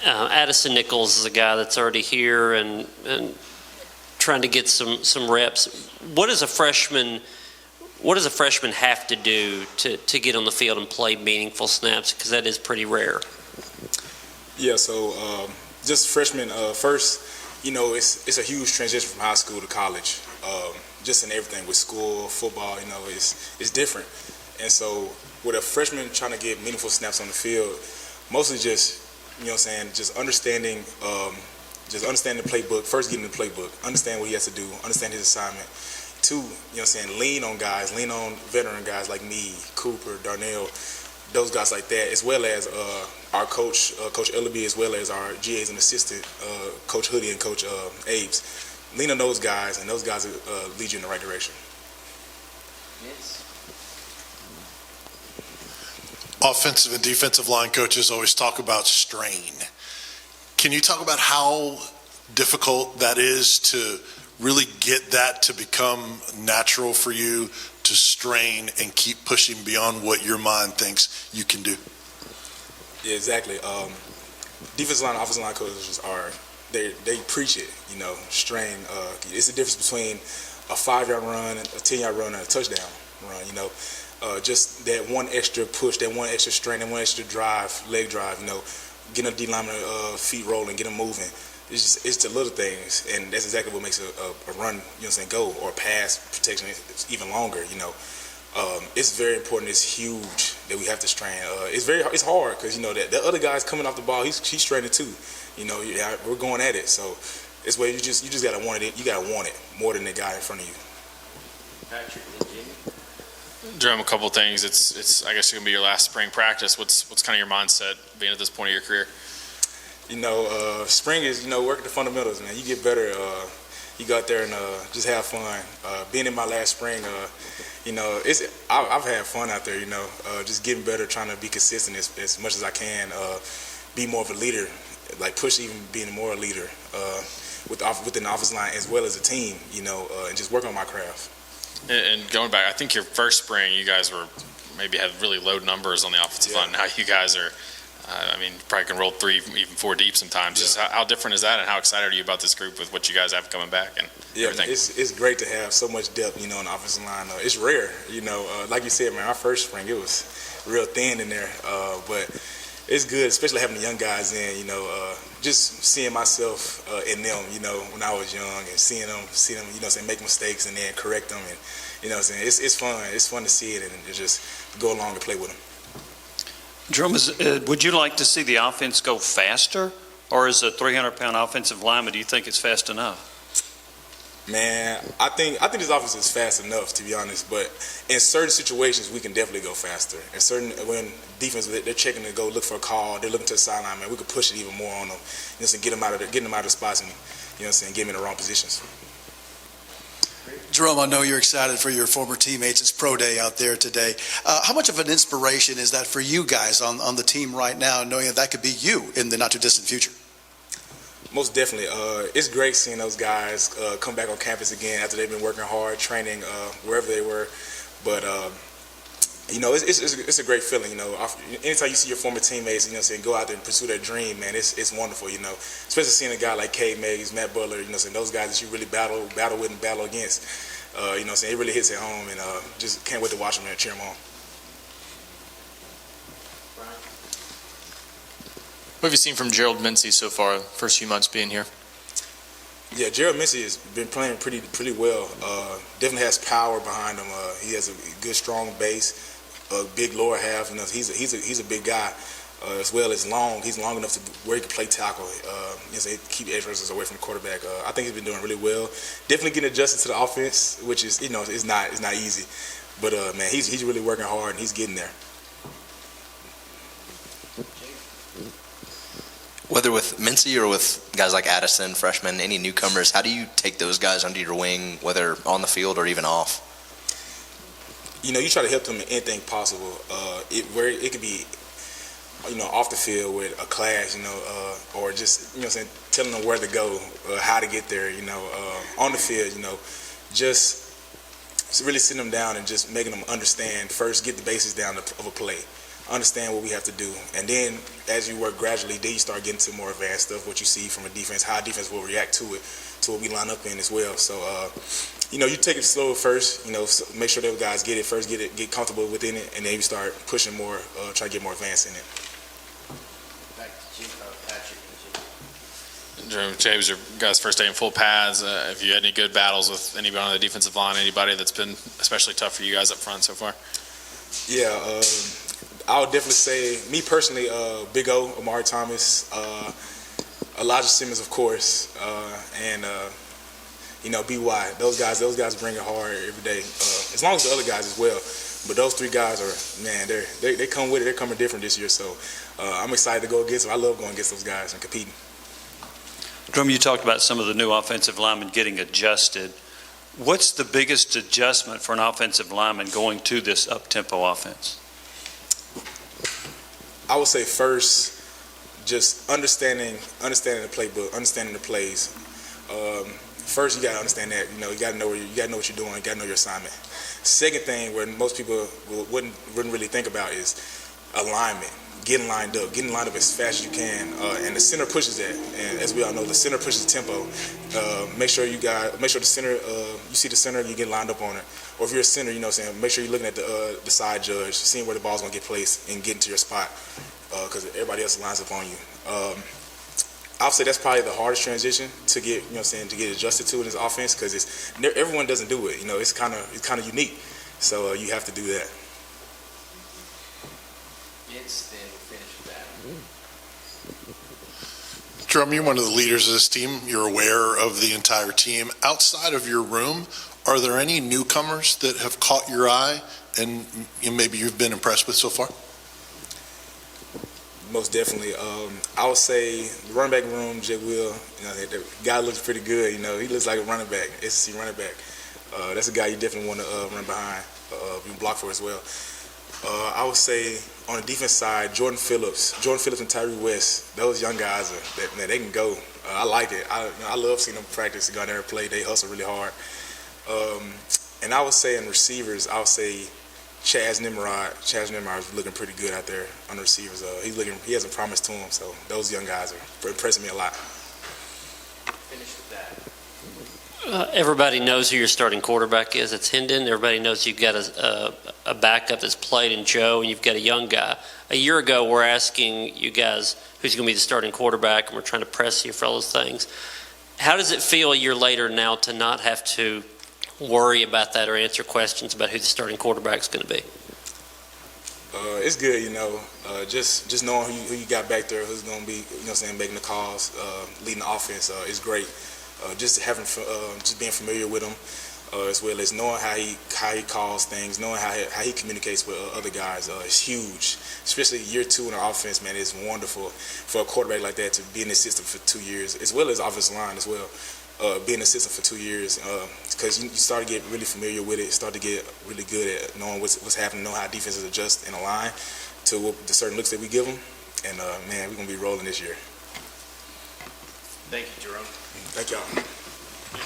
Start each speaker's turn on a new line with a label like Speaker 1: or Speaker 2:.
Speaker 1: Addison Nichols is a guy that's already here and trying to get some reps. What does a freshman have to do to get on the field and play meaningful snaps? Because that is pretty rare.
Speaker 2: Yeah, so just freshmen first, it's a huge transition from high school to college. Just in everything with school, football, it's different. And so with a freshman trying to get meaningful snaps on the field, mostly just, just understanding the playbook. First, getting the playbook, understand what he has to do, understand his assignment. Two, lean on guys, lean on veteran guys like me, Cooper, Darnell, those guys like that, as well as our coach, Coach Ellaby, as well as our GAs and assistant, Coach Hoodie and Coach Abe's. Lean on those guys, and those guys lead you in the right direction.
Speaker 1: Yes.
Speaker 3: Offensive and defensive line coaches always talk about strain. Can you talk about how difficult that is to really get that to become natural for you to strain and keep pushing beyond what your mind thinks you can do?
Speaker 2: Yeah, exactly. Defensive line, offensive line coaches they preach it, strain. It's the difference between a 5-yard run, a 10-yard run, and a touchdown run, just that one extra push, that one extra strain, that one extra drive, leg drive, getting a D lineman feet rolling, get them moving. It's the little things, and that's exactly what makes a run, go, or a pass protection even longer, It's very important. It's huge that we have to strain. It's hard because the other guy's coming off the ball. He's straining too. We're going at it. So it's where you just gotta want it. You gotta want it more than the guy in front of you.
Speaker 1: Patrick and Jimmy.
Speaker 4: Jerome, a couple of things. It's I guess it's gonna be your last spring practice. What's kind of your mindset being at this point of your career?
Speaker 2: Spring is work the fundamentals, man. You get better. You go out there and just have fun. Being in my last spring, I've had fun out there. Just getting better, trying to be consistent as much as I can. Be more of a leader, like push even being more a leader within the office line as well as a team. And just working on my craft.
Speaker 4: And going back, I think your first spring, you guys maybe had really low numbers on the offensive line. Now you guys are. Probably can roll 3, even 4 deep sometimes.
Speaker 2: Yeah.
Speaker 4: Just how different is that, and how excited are you about this group with what you guys have coming back and everything?
Speaker 2: It's great to have so much depth, on the offensive line. It's rare, like you said, man. Our first spring, it was real thin in there, but it's good, especially having the young guys in. Just seeing myself in them, when I was young, and seeing them, make mistakes and then correct them, and it's fun. It's fun to see it and just go along and play with them.
Speaker 5: Jerome, would you like to see the offense go faster, or as a 300-pound offensive lineman, do you think it's fast enough?
Speaker 2: Man, I think this offense is fast enough, to be honest. But in certain situations, we can definitely go faster. When defense they're checking to go look for a call, they're looking to the sideline, man, we could push it even more on them, and get them out of the spots, and get them in the wrong positions.
Speaker 6: Jerome, I know you're excited for your former teammates. It's pro day out there today. How much of an inspiration is that for you guys on the team right now, knowing that could be you in the not-too-distant future?
Speaker 2: Most definitely. It's great seeing those guys come back on campus again after they've been working hard, training wherever they were. But, it's a great feeling, Anytime you see your former teammates, go out there and pursue their dream, man, it's wonderful, Especially seeing a guy like Cade Meggs, Matt Butler, those guys that you really battle with and battle against. It really hits at home, and just can't wait to watch them and cheer them on.
Speaker 7: What have you seen from Gerald Mincy so far, first few months being here? Yeah,
Speaker 2: Gerald Mincy has been playing pretty well. Definitely has power behind him. He has a good, strong base, a big lower half. He's a big guy, as well as long. He's long enough to where he can play tackle. Keep edge rushers away from the quarterback. I think he's been doing really well. Definitely getting adjusted to the offense, which is it's not easy. But man, he's really working hard and he's getting there.
Speaker 8: Whether with Mincy or with guys like Addison, freshmen, any newcomers, how do you take those guys under your wing, whether on the field or even off?
Speaker 2: You try to help them in anything possible. Where it could be, off the field with a class, or just, telling them where to go, how to get there, on the field, just really sitting them down and just making them understand, first get the basics down of a play. understand what we have to do. And then as you work gradually, then you start getting to more advanced stuff, what you see from a defense, how a defense will react to it, to what we line up in as well. So, you take it slow at first, make sure those guys get it first, get comfortable within it, and then you start pushing more, try to get more advanced in it.
Speaker 4: Jerome, today was your guys' first day in full pads. Have you had any good battles with anybody on the defensive line, anybody that's been especially tough for you guys up front so far?
Speaker 2: Yeah, I would definitely say, me personally, Big O, Amari Thomas, Elijah Simmons, of course, and BY. Those guys bring it hard every day. As long as the other guys as well. But those three guys are, man, they come with it. They're coming different this year. So I'm excited to go against them. I love going against those guys and competing.
Speaker 5: Jerome, you talked about some of the new offensive linemen getting adjusted. What's the biggest adjustment for an offensive lineman going to this up-tempo offense?
Speaker 2: I would say first, just understanding the playbook, understanding the plays. First, you got to understand that you got to know what you're doing. You got to know your assignment. Second thing, where most people wouldn't really think about is alignment. Getting lined up as fast as you can, and the center pushes that. And as we all know, the center pushes the tempo. Make sure the center, you see the center, you get lined up on it. Or if you're a center, make sure you're looking at the side judge, seeing where the ball's gonna get placed and getting to your spot, because everybody else lines up on you. I would say that's probably the hardest transition to get, to get adjusted to in this offense, because everyone doesn't do it. It's kind of unique, so you have to do that.
Speaker 3: Jerome, you're one of the leaders of this team. You're aware of the entire team. Outside of your room, are there any newcomers that have caught your eye and maybe you've been impressed with so far?
Speaker 2: Most definitely. I would say the running back room, Jay Will, the guy looks pretty good. He looks like a running back, SEC running back. That's a guy you definitely want to run behind, be blocked for as well. I would say on the defense side, Jordan Phillips and Tyree West, those young guys, they can go. I like it. I love seeing them practice, go out there and play. They hustle really hard. And I would say in receivers, I would say Chaz Nimrod is looking pretty good out there on the receivers. He has a promise to him, so those young guys are impressing me a lot.
Speaker 1: Everybody knows who your starting quarterback is. It's Hendon. Everybody knows you've got a backup that's played in Joe, and you've got a young guy. A year ago, we're asking you guys who's going to be the starting quarterback, and we're trying to press you for all those things. How does it feel a year later now to not have to worry about that or answer questions about who the starting quarterback is going to be?
Speaker 2: It's good, just knowing who you got back there, who's going to be, making the calls, leading the offense is great. Just being familiar with him, as well as knowing how he calls things, knowing how he communicates with other guys, is huge. Especially year 2 in our offense, man, it's wonderful for a quarterback like that to be in the system for 2 years, as well as offensive line as well. Being in the system for 2 years, because you start to get really familiar with it, start to get really good at knowing what's happening, knowing how defenses adjust in a line to the certain looks that we give them. And man, we're gonna be rolling this year.
Speaker 7: Thank you, Jerome.
Speaker 2: Thank y'all.